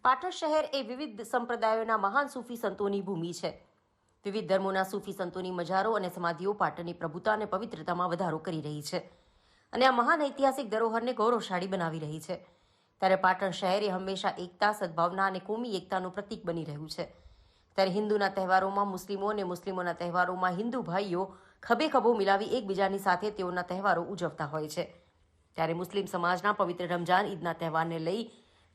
પાટણ શહેર એ વિવિધ સંપ્રદાયોના મહાન સૂફી સંતોની ભૂમિ છે. વિવિધ ધર્મોના સૂફી સંતોની મજારો અને સમાધિઓ પાટણની પ્રભુતા અને પવિત્રતામાં વધારો કરી રહી છે અને આ મહાન ઐતિહાસિક ધરોહરને ગૌરવશાળી બનાવી રહી છે. ત્યારે પાટણ શહેર એ હંમેશા એકતા, સદભાવના અને કોમી એકતાનું પ્રતીક બની રહ્યું છે. ત્યારે હિન્દુના તહેવારોમાં મુસ્લિમો અને મુસ્લિમોના તહેવારોમાં હિન્દુ ભાઈઓ ખભે ખભો મિલાવી એકબીજાની સાથે તેઓના તહેવારો ઉજવતા હોય છે. ત્યારે મુસ્લિમ સમાજના પવિત્ર રમજાન ઈદના તહેવારને લઈ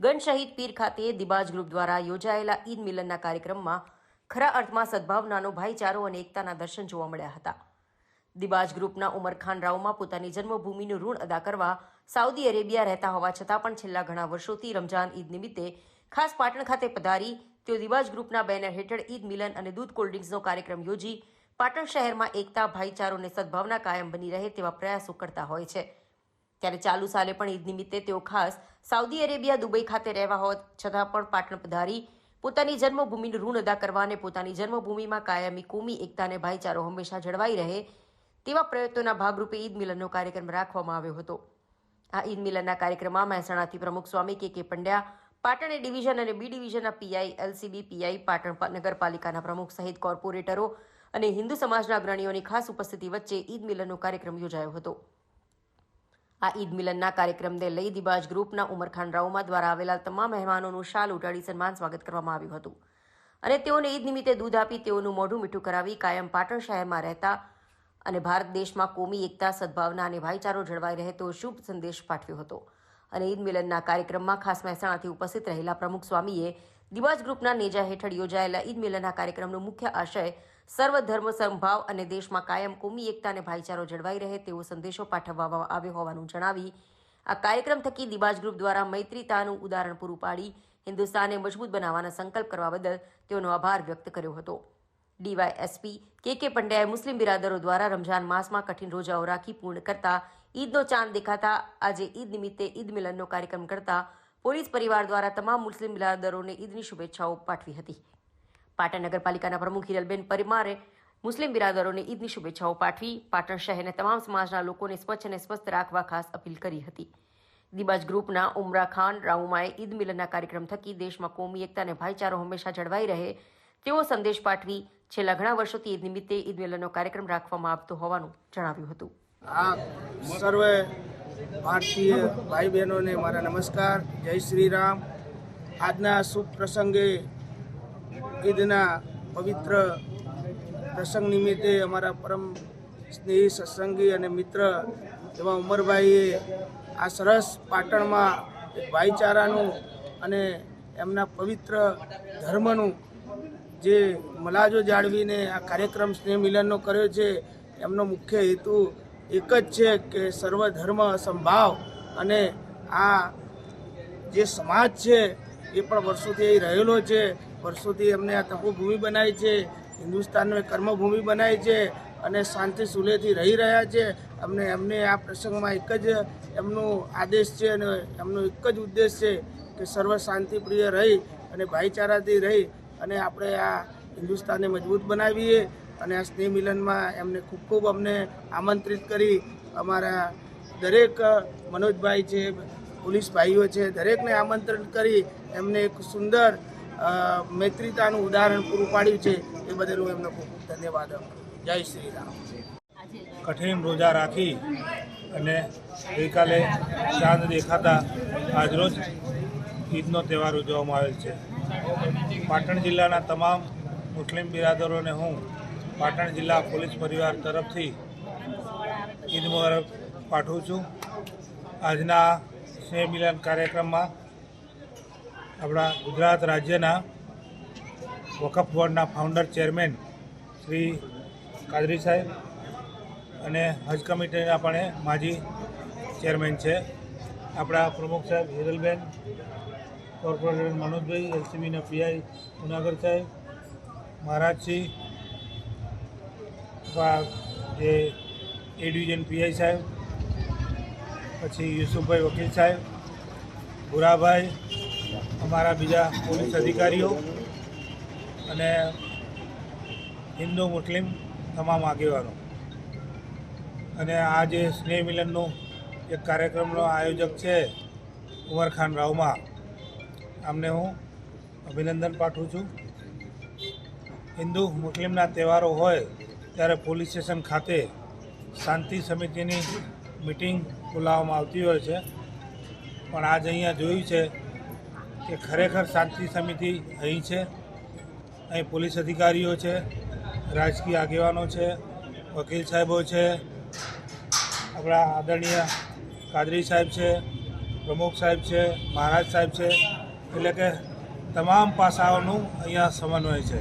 ગંજ શહીદ પીર ખાતે દિબાજ ગ્રુપ દ્વારા યોજાયેલા ઈદ મિલનના કાર્યક્રમમાં ખરા અર્થમાં સદભાવનાનો, ભાઈચારો અને એકતાના દર્શન જોવા મળ્યા હતા. દિબાજ ગ્રુપના ઉમરખાન રાવમાં પોતાની જન્મભૂમિનું ઋણ અદા કરવા સાઉદી અરેબિયા રહેતા હોવા છતાં પણ છેલ્લા ઘણા વર્ષોથી રમજાન ઈદ નિમિત્તે ખાસ પાટણ ખાતે પધારી તેઓ દિબાજ ગ્રુપના બેનર હેઠળ ઈદ મિલન અને દૂધ કોલ્ડ્રિંક્સનો કાર્યક્રમ યોજી પાટણ શહેરમાં એકતા, ભાઈચારો અને સદભાવના કાયમ બની રહે તેવા પ્રયાસો કરતા હોય છે. ત્યારે ચાલુ સાલે પણ ઈદ નિમિત્તે તેઓ ખાસ સાઉદી અરેબિયા, દુબઈ ખાતે રહેવા હોવા છતાં પણ પાટણ પધારી પોતાની જન્મભૂમિનું ઋણ અદા કરવા અને પોતાની જન્મભૂમિમાં કાયમી કોમી એકતા અને ભાઈચારો હંમેશા જળવાઈ રહે તેવા પ્રયત્નોના ભાગરૂપે ઈદ મિલનનો કાર્યક્રમ રાખવામાં આવ્યો હતો. આ ઈદ મિલનના કાર્યક્રમમાં મહેસાણાથી પ્રમુખ સ્વામી કે પંડ્યા, પાટણ એ ડિવિઝન અને બી ડિવિઝનના પીઆઈ, એલસીબી પીઆઈ, પાટણ નગરપાલિકાના પ્રમુખ સહિત કોર્પોરેટરો અને હિન્દુ સમાજના અગ્રણીઓની ખાસ ઉપસ્થિતિ વચ્ચે ઈદ મિલનનો કાર્યક્રમ યોજાયો હતો. આ ઈદ મિલનના કાર્યક્રમને લઈ દિબાજ ગ્રુપના ઉમરખાન રાવમાં દ્વારા આવેલા તમામ મહેમાનોનું શાલ ઉડાડી સન્માન સ્વાગત કરવામાં આવ્યું હતું અને તેઓને ઈદ નિમિત્તે દૂધ આપી તેઓનું મોઢું મીઠું કરાવી કાયમ પાટણ શહેરમાં રહેતા અને ભારત દેશમાં કોમી એકતા, સદભાવના અને ભાઈચારો જળવાઈ રહે તેવો શુભ સંદેશ પાઠવ્યો હતો. અને ઈદ મિલનના કાર્યક્રમમાં ખાસ મહેસાણાથી ઉપસ્થિત રહેલા પ્રમુખ સ્વામીએ દિબાજ ગ્રુપના નેજા હેઠળ યોજાયેલા ઈદ મિલનના કાર્યક્રમનો મુખ્ય આશય સર્વધર્મ સમભાવ અને દેશમાં કાયમ કોમી એકતા અને ભાઈચારો જળવાઈ રહે તેવો સંદેશો પાઠવવામાં આવ્યો હોવાનું જણાવી આ કાર્યક્રમ થકી દિબાજ ગ્રુપ દ્વારા મૈત્રીતાનું ઉદાહરણ પૂરું પાડી હિન્દુસ્તાનને મજબૂત બનાવવાના સંકલ્પ કરવા બદલ તેઓનો આભાર વ્યક્ત કર્યો હતો. ડીવાયએસપી કે પંડ્યાએ મુસ્લિમ બિરાદરો દ્વારા રમજાન માસમાં કઠિન રોજાઓ રાખી પૂર્ણ કરતા ઈદનો ચાંદ દેખાતા આજે ઈદ નિમિત્તે ઈદ મિલનનો કાર્યક્રમ કરતા પોલીસ પરિવાર દ્વારા તમામ મુસ્લિમ બિરાદરોને ઈદની શુભેચ્છાઓ પાઠવી હતી. પાટણ નગરપાલિકાના પ્રમુખ હિરલબેન પરમારે મુસ્લિમ બિરાદરોને ઈદની શુભેચ્છાઓ પાઠવી પાટણ શહેરના તમામ સમાજના લોકોને સ્વચ્છ અને સ્વસ્થ રાખવા ખાસ અપીલ કરી હતી. દિબાજ ગ્રુપના ઉમરાખાન રાઉમાએ ઈદ મિલનના કાર્યક્રમ થકી દેશમાં કોમી એકતા અને ભાઈચારો હંમેશા જળવાઈ રહે તેવો સંદેશ પાઠવી છેલ્લા ઘણા વર્ષોથી ઈદ નિમિત્તે ઈદ મિલનનો કાર્યક્રમ રાખવામાં આવતો હોવાનું જણાવ્યું હતું. આ સર્વે ભારતીય ભાઈ બહેનોને મારા નમસ્કાર. જય શ્રી રામ. આજના શુભ પ્રસંગે ઈદના પવિત્ર પ્રસંગ નિમિત્તે અમારા પરમ સ્નેહી, સત્સંગી અને મિત્ર એવા ઉમરભાઈએ આ સરસ પાટણમાં એક ભાઈચારાનું અને એમના પવિત્ર ધર્મનું જે મલાજો જાળવીને આ કાર્યક્રમ સ્નેહ મિલનનો કર્યો છે. એમનો મુખ્ય હેતુ એક જ છે કે સર્વધર્મ સંભાવ અને આ જે સમાજ છે એ પણ વર્ષોથી અહીં રહેલો છે. વર્ષોથી એમને આ તપોભૂમિ બનાવી છે, હિન્દુસ્તાનને કર્મભૂમિ બનાવી છે અને શાંતિ સુલેથી રહી રહ્યા છે. એમને આ પ્રસંગમાં એક જ એમનો આદેશ છે અને એમનો એક જ ઉદ્દેશ છે કે સર્વ શાંતિપ્રિય રહી અને ભાઈચારાથી રહી અને આપણે આ હિન્દુસ્તાનને મજબૂત બનાવીએ. અને આ સ્નેહ મિલનમાં એમને ખૂબ ખૂબ અમને આમંત્રિત કરી અમારા દરેક મનોજભાઈ છે, પોલીસ ભાઈઓ છે, દરેકને આમંત્રિત કરી એમને એક સુંદર મૈત્રીતાનું ઉદાહરણ પૂરું પાડ્યું છે. એ બદલ હું એમનો ખૂબ ખૂબ ધન્યવાદ આપું. જય શ્રી રામ. કઠિન રોજા રાખી અને ગઈકાલે ચાંદ દેખાતા આજરોજ ઈદનો તહેવાર ઉજવવામાં આવેલ છે. પાટણ જિલ્લાના તમામ મુસ્લિમ બિરાદરોને હું પાટણ જિલ્લા પોલીસ પરિવાર તરફથી ઈદ મુબારક પાઠવું છું. આજના સ્નેહ મિલન કાર્યક્રમમાં આપણા ગુજરાત રાજ્યના વકફ બોર્ડના ફાઉન્ડર ચેરમેન શ્રી કાદરી સાહેબ અને હજ કમિટીના પણ માજી ચેરમેન છે. આપણા પ્રમુખ સાહેબ હિરલબેન, કોર્પોરેટર મનોજભાઈ, એલસીબીના પીઆઈ જુનાગઢ સાહેબ, મહારાજસિંહ, જે એ ડિવિઝન પીઆઈ સાહેબ, પછી યુસુફભાઈ વકીલ સાહેબ, ભુરાભાઈ, અમારા બીજા પોલીસ અધિકારીઓ અને હિન્દુ મુસ્લિમ તમામ આગેવાનો અને આ જે સ્નેહ મિલનનું એક કાર્યક્રમનો આયોજક છે ઉમરખાન રાવમાં, અમને હું અભિનંદન પાઠવું છું. હિન્દુ મુસ્લિમના તહેવારો હોય ત્યારે પોલીસ સ્ટેશન ખાતે શાંતિ સમિતિની મિટિંગ બોલાવવામાં આવતી હોય છે, પણ આજ અહીંયા જોયું છે કે ખરેખર શાંતિ સમિતિ અહીં છે. અહીં પોલીસ અધિકારીઓ છે, રાજકીય આગેવાનો છે, વકીલ સાહેબો છે, આપણા આદરણીય કાદરી સાહેબ છે, પ્રમુખ સાહેબ છે, મહારાજ સાહેબ છે, એટલે કે તમામ પાસાઓનું અહીંયા સમન્વય છે.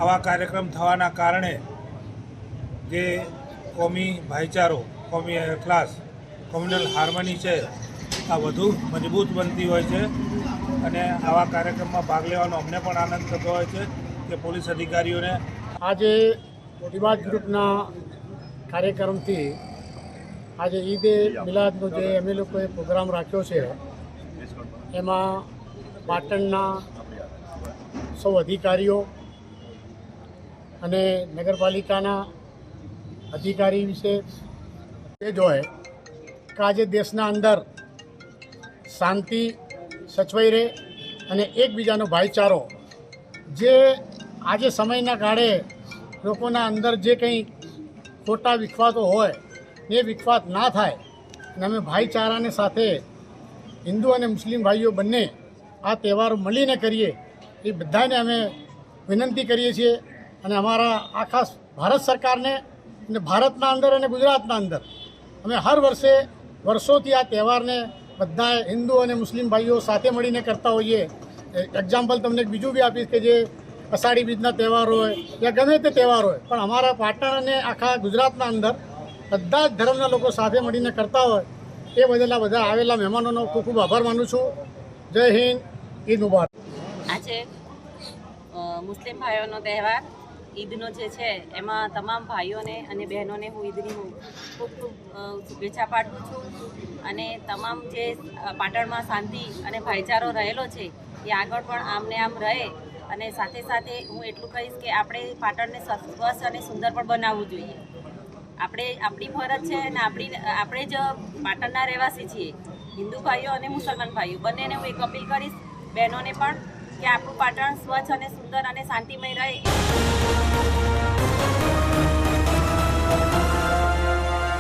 આવા કાર્યક્રમ થવાના કારણે જે કોમી ભાઈચારો, કોમી ક્લાસ, કોમ્યુનલ હાર્મની છે આ વધુ મજબૂત બનતી હોય છે અને આવા કાર્યક્રમમાં ભાગ લેવાનો અમને પણ આનંદ થતો હોય છે કે પોલીસ અધિકારીઓને આજે રિવાજ ગ્રુપના કાર્યક્રમથી આજે ઈદ એ મિલાદનો જે અમે લોકોએ પ્રોગ્રામ રાખ્યો છે એમાં પાટણના સૌ અધિકારીઓ અને નગરપાલિકાના અધિકારી વિશે એ જોઈએ કે આજે દેશના અંદર શાંતિ સચવાઈ રહે અને એકબીજાનો ભાઈચારો જે આજે સમયના કાળે લોકોના અંદર જે કંઈ ખોટા વિખવાતો હોય એ વિખવાત ના થાય અને અમે ભાઈચારાને સાથે હિન્દુ અને મુસ્લિમ ભાઈઓ બંને આ તહેવાર મળીને કરીએ એ બધાને અમે વિનંતી કરીએ છીએ. અને અમારા આખા ભારત સરકારને અને ભારતના અંદર અને ગુજરાતના અંદર અમે હર વર્ષોથી આ તહેવારને બધા હિન્દુ અને મુસ્લિમ ભાઈઓ સાથે મળીને કરતા હોઈએ. એક્ઝામ્પલ તમને બીજું બી આપીશ કે જે અષાઢી બીજના તહેવાર હોય યા ગમે તે તહેવાર હોય, પણ અમારા પાટણ અને આખા ગુજરાતના અંદર બધા જ ધર્મના લોકો સાથે મળીને કરતા હોય એ બદલ આ બધા આવેલા મહેમાનોનો ખૂબ ખૂબ આભાર માનું છું. જય હિન્દ, ઈદ મુબારક. આજે મુસ્લિમ ભાઈઓનો તહેવાર ઈદનો જે છે એમાં તમામ ભાઈઓને અને બહેનોને હું ઈદની ખૂબ ખૂબ શુભેચ્છા પાઠવું છું અને તમામ જે પાટણમાં શાંતિ અને ભાઈચારો રહેલો છે એ આગળ પણ આમને આમ રહે. અને સાથે સાથે હું એટલું કહીશ કે આપણે પાટણને સ્વચ્છ અને સુંદર પણ બનાવવું જોઈએ. આપણી ફરજ છે અને આપણે જ પાટણના રહેવાસી છીએ, હિન્દુ ભાઈઓ અને મુસલમાન ભાઈઓ બંનેને હું એક અપીલ કરીશ, બહેનોને પણ, કે આપણું પાટણ સ્વચ્છ અને સુંદર અને શાંતિમય રહે.